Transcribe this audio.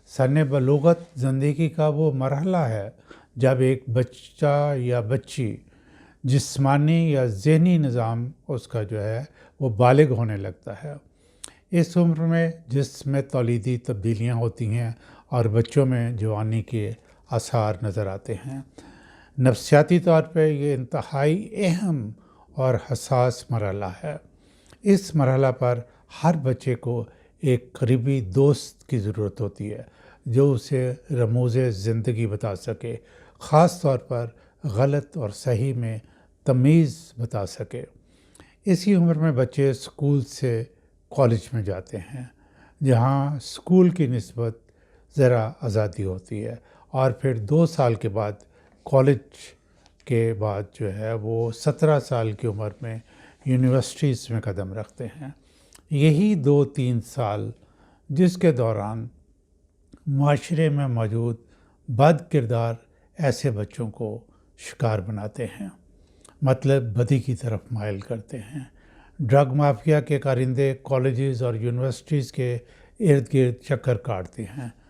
سن بلوغت زندگی کا وہ مرحلہ ہے جب ایک بچہ یا بچی جسمانی یا ذہنی نظام اس کا جو ہے وہ بالغ ہونے لگتا ہے۔ اس عمر میں جسم میں تولیدی تبدیلیاں ہوتی ہیں اور بچوں میں جوانی کے آثار نظر آتے ہیں۔ نفسیاتی طور پہ یہ انتہائی اہم اور حساس مرحلہ ہے۔ اس مرحلہ پر ہر بچے کو ایک قریبی دوست کی ضرورت ہوتی ہے جو اسے رموز زندگی بتا سکے، خاص طور پر غلط اور صحیح میں تمیز بتا سکے۔ اسی عمر میں بچے اسکول سے کالج میں جاتے ہیں، جہاں اسکول کی نسبت ذرا آزادی ہوتی ہے، اور پھر 2 سال کے بعد کالج کے بعد جو ہے وہ 17 سال کی عمر میں یونیورسٹیز میں قدم رکھتے ہیں۔ یہی 2-3 سال جس کے دوران معاشرے میں موجود بد کردار ایسے بچوں کو شکار بناتے ہیں، مطلب بدی کی طرف مائل کرتے ہیں۔ ڈرگ مافیا کے کارندے کالجز اور یونیورسٹیز کے ارد گرد چکر کاٹتے ہیں